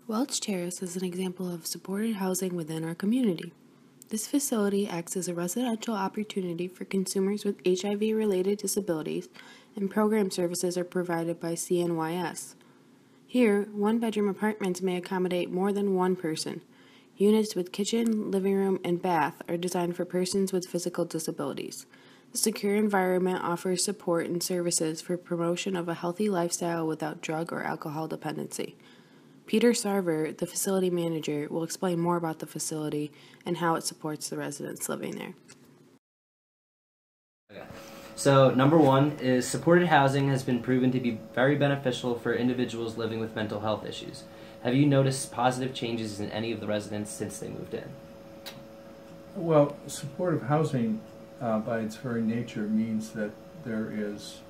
Welch Terrace is an example of supported housing within our community. This facility acts as a residential opportunity for consumers with HIV-related disabilities, and program services are provided by CNYS. Here, one-bedroom apartments may accommodate more than one person. Units with kitchen, living room, and bath are designed for persons with physical disabilities. The secure environment offers support and services for promotion of a healthy lifestyle without drug or alcohol dependency. Peter Sarver, the facility manager, will explain more about the facility and how it supports the residents living there. Okay. So, number one is supported housing has been proven to be very beneficial for individuals living with mental health issues. Have you noticed positive changes in any of the residents since they moved in? Well, supportive housing, by its very nature, means that there is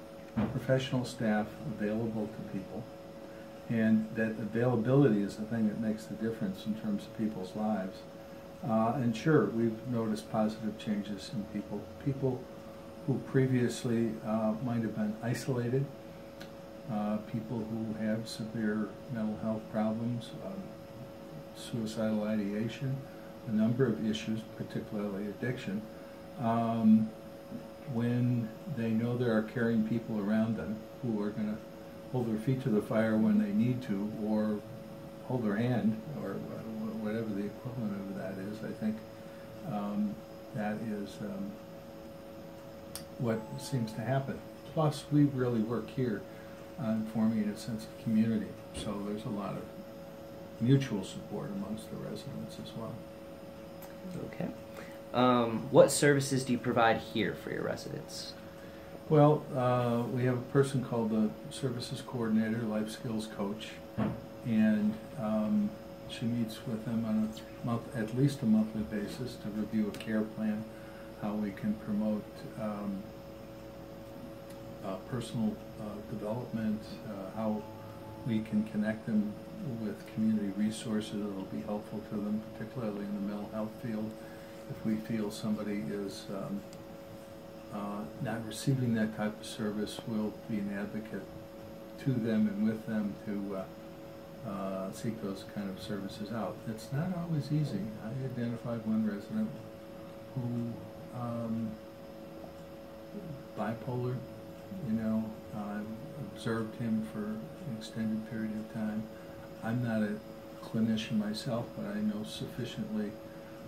professional staff available to people, and that availability is the thing that makes the difference in terms of people's lives. And sure, we've noticed positive changes in people who previously might have been isolated, people who have severe mental health problems, suicidal ideation, a number of issues, particularly addiction. When they know there are caring people around them who are going to hold their feet to the fire when they need to, or hold their hand, or whatever the equivalent of that is, I think that is what seems to happen. Plus, we really work here on forming a sense of community, so there's a lot of mutual support amongst the residents as well. Okay. What services do you provide here for your residents? Well, we have a person called the Services Coordinator, Life Skills Coach, and she meets with them on at least a monthly basis to review a care plan, how we can promote personal development, how we can connect them with community resources that will be helpful to them, particularly in the mental health field. If we feel somebody is not receiving that type of service, we'll be an advocate to them and with them to seek those kind of services out. It's not always easy. I identified one resident who bipolar, I observed him for an extended period of time. I'm not a clinician myself, but I know sufficiently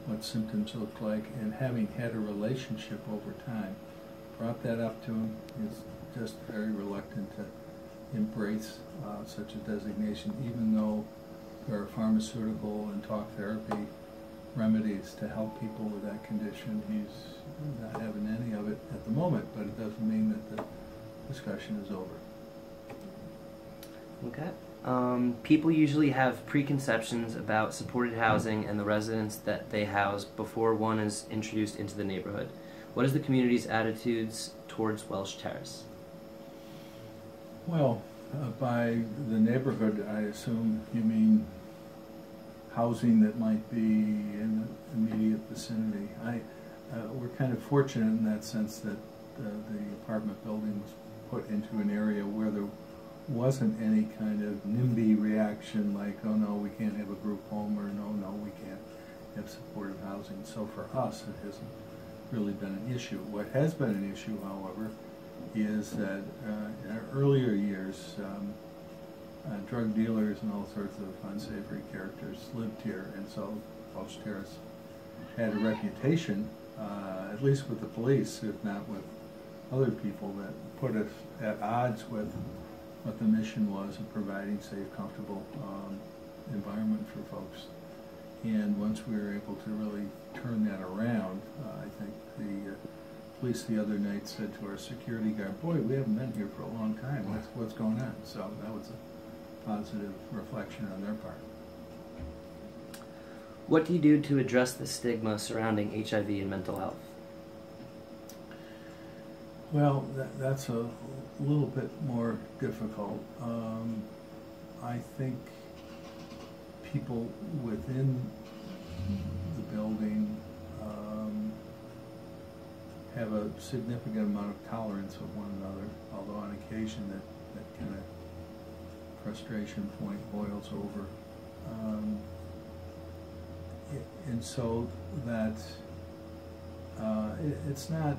what symptoms look like, and having had a relationship over time, brought that up to him. He's just very reluctant to embrace such a designation, even though there are pharmaceutical and talk therapy remedies to help people with that condition. He's not having any of it at the moment, but it doesn't mean that the discussion is over. Okay. People usually have preconceptions about supported housing and the residents that they house before one is introduced into the neighborhood. What is the community's attitudes towards Welch Terrace? Well, by the neighborhood, I assume you mean housing that might be in the immediate vicinity. We're kind of fortunate in that sense that the apartment building was put into an area where there wasn't any kind of NIMBY reaction like, oh no, we can't have a group home, or no, we can't have supportive housing. So for us, it hasn't really been an issue. What has been an issue, however, is that in our earlier years, drug dealers and all sorts of unsavory characters lived here, and so Welch Terrace had a reputation, at least with the police, if not with other people, that put us at odds with what the mission was of providing safe, comfortable environment for folks. And once we were able to really turn that around, I think the police the other night said to our security guard, boy, we haven't been here for a long time. What's going on? So that was a positive reflection on their part. What do you do to address the stigma surrounding HIV and mental health? Well, that's a little bit more difficult. I think people within the building have a significant amount of tolerance of one another, although on occasion that kind of frustration point boils over. And so that it's not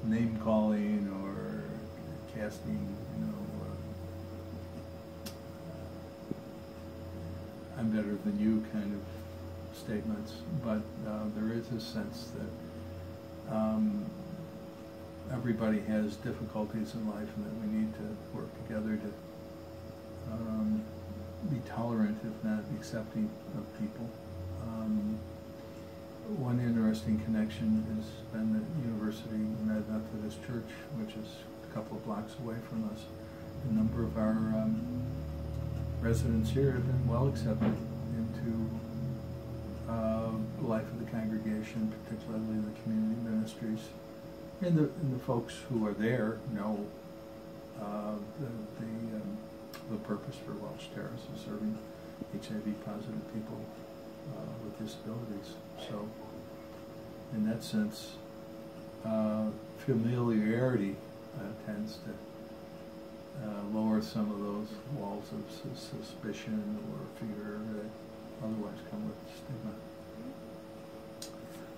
name calling or casting, I'm better than you kind of statements, but there is a sense that everybody has difficulties in life and that we need to work together to be tolerant, if not accepting of people. One interesting connection has been the University United Methodist Church, which is a couple of blocks away from us. A number of our residents here have been well accepted into the life of the congregation, particularly the community ministries. And the folks who are there know the purpose for Welch Terrace is serving HIV-positive people with disabilities. So, in that sense, familiarity tends to lower some of those walls of suspicion or fear that otherwise come with stigma.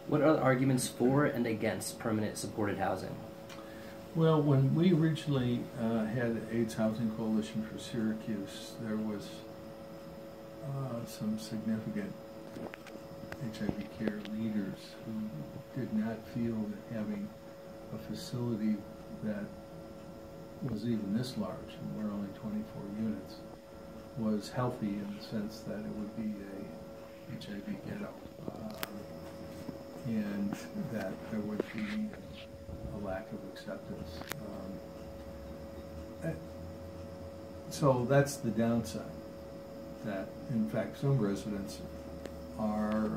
What are the arguments for and against permanent supported housing? Well, when we originally had the AIDS Housing Coalition for Syracuse, there was some significant HIV care leaders who did not feel that having a facility that was even this large, and we're only 24 units, was healthy in the sense that it would be a HIV ghetto, and that there would be a lack of acceptance. So that's the downside, that in fact some residents are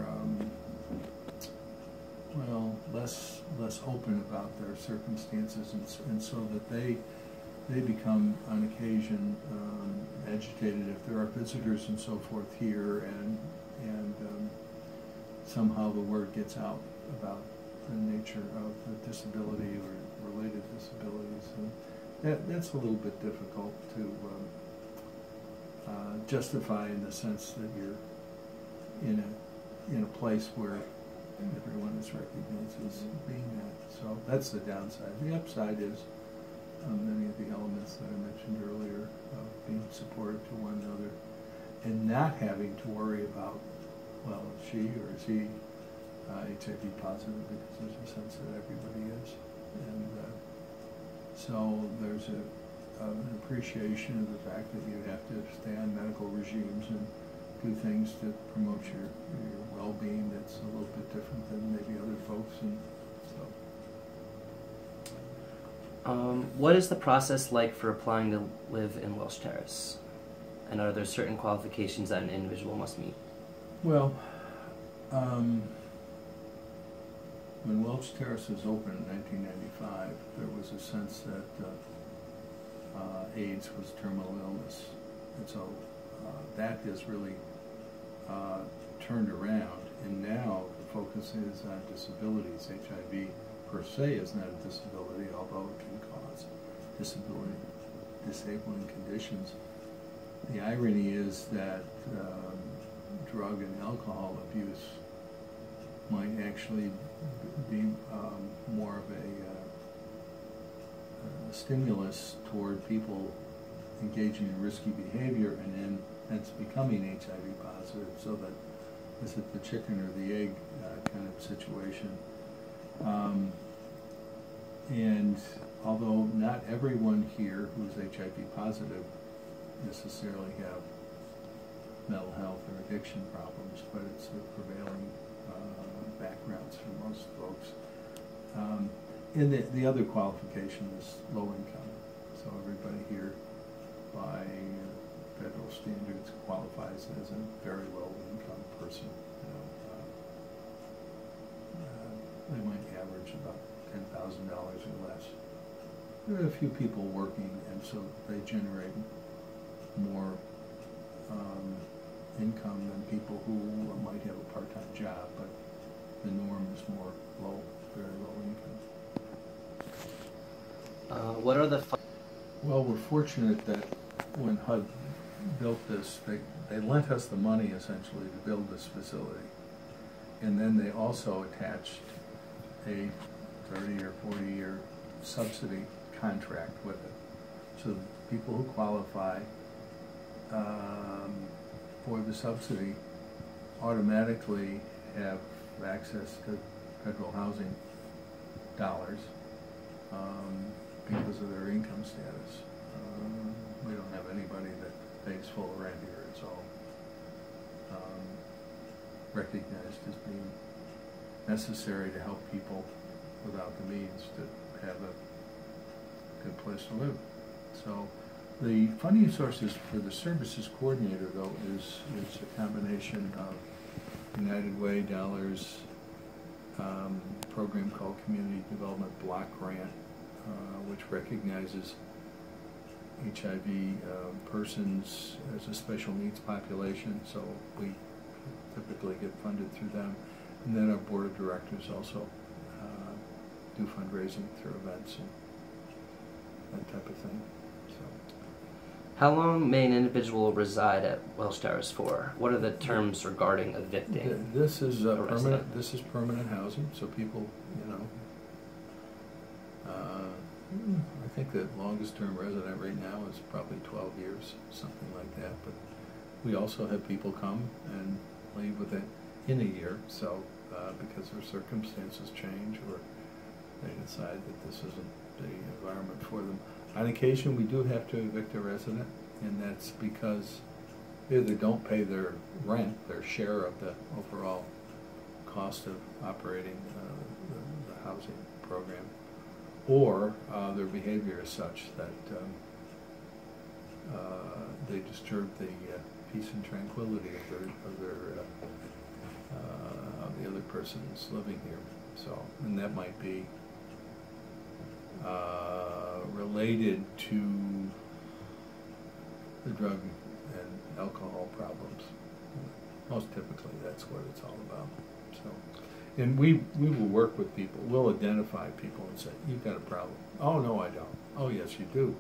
less open about their circumstances, and so that they become on occasion agitated if there are visitors and so forth here, and somehow the word gets out about the nature of the disability or related disabilities, and that's a little bit difficult to justify in the sense that you're in a place where everyone is recognized as being that. So that's the downside. The upside is many of the elements that I mentioned earlier of being supportive to one another and not having to worry about, well, is she or is he HIV positive, because there's a sense that everybody is. And so there's an appreciation of the fact that you have to stay on medical regimes and do things to promote your well-being that's a little bit different than maybe other folks. And so. What is the process like for applying to live in Welch Terrace? And are there certain qualifications that an individual must meet? Well, when Welch Terrace was opened in 1995, there was a sense that AIDS was terminal illness. And so that has really turned around, and now the focus is on disabilities. HIV per se is not a disability, although it can cause disabling conditions. The irony is that drug and alcohol abuse might actually be more of a stimulus toward people engaging in risky behavior and then hence becoming HIV positive, so that is it the chicken or the egg kind of situation. And although not everyone here who's HIV positive necessarily have mental health or addiction problems, but it's the prevailing backgrounds for most folks. And the other qualification is low income. So everybody here by federal standards qualifies as a very low income person. They might average about $10,000 or less. There are a few people working, and so they generate more income than people who might have a part-time job, but the norm is more low, very low income. What are the... Well, we're fortunate that when HUD built this, they lent us the money essentially to build this facility. And then they also attached a 30 or 40-year subsidy contract with it. So people who qualify for the subsidy automatically have access to federal housing dollars because of their income status. We don't have anybody that pays full rent here. It's all recognized as being necessary to help people without the means to have a good place to live. So the funding sources for the services coordinator, though, is a combination of United Way dollars, program called Community Development Block Grant, which recognizes HIV persons as a special needs population, so we typically get funded through them. And then our board of directors also do fundraising through events and that type of thing. So, how long may an individual reside at Welch Terrace for? What are the terms regarding evicting? This is permanent. This is permanent housing, so people, you know. I think the longest term resident right now is probably 12 years, something like that. But we also have people come and leave within a year. So because their circumstances change or they decide that this isn't the environment for them. On occasion, we do have to evict a resident, and that's because either they don't pay their rent, their share of the overall cost of operating the housing program, or their behavior is such that they disturb the peace and tranquility of the other persons living here. So, and that might be related to the drug and alcohol problems. Most typically, that's what it's all about. So, and we will work with people. We'll identify people and say, "You've got a problem." "Oh no, I don't." "Oh yes, you do."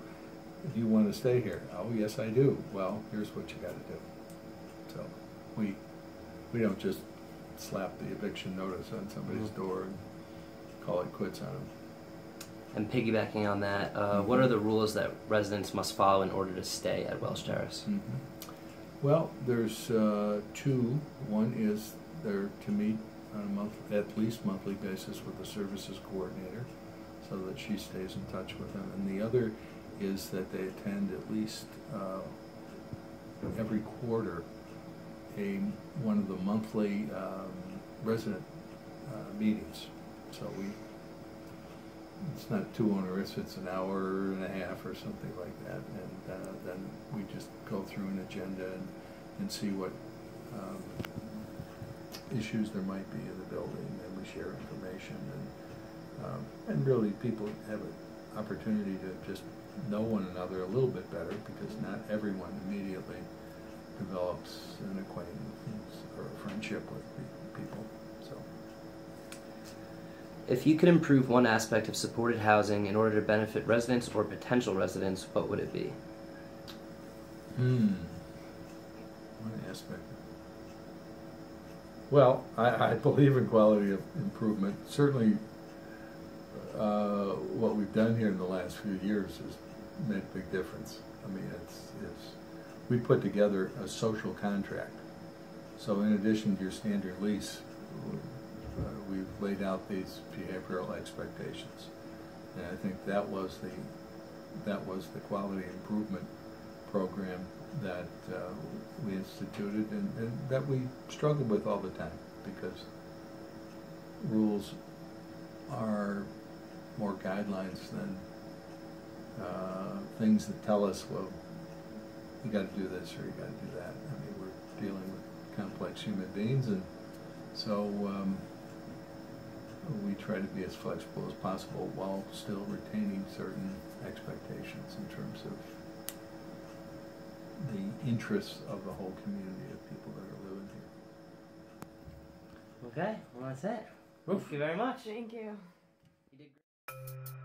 "Do you want to stay here?" "Oh yes, I do." "Well, here's what you got to do." So we don't just slap the eviction notice on somebody's door and call it quits on them. And piggybacking on that, what are the rules that residents must follow in order to stay at Welch Terrace? Well, there's two. One is they're to meet on a at least monthly basis with the services coordinator so that she stays in touch with them. And the other is that they attend at least every quarter one of the monthly resident meetings. So it's not too onerous, it's an hour and a half or something like that, and then we just go through an agenda and see what issues there might be in the building, and we share information, and really people have an opportunity to just know one another a little bit better, because not everyone immediately develops an acquaintance or a friendship with people. So, if you could improve one aspect of supported housing in order to benefit residents or potential residents, what would it be? One aspect. Well, I believe in quality of improvement. Certainly, what we've done here in the last few years has made a big difference. I mean, we put together a social contract. So in addition to your standard lease, we've laid out these behavioral expectations, and I think that was the quality improvement program that we instituted, and that we struggle with all the time, because rules are more guidelines than things that tell us, well, you got to do this or you got to do that. I mean, we're dealing with complex human beings, and so we try to be as flexible as possible while still retaining certain expectations in terms of the interests of the whole community of people that are living here. Okay, well that's it. Thank you very much. Thank you. You did great.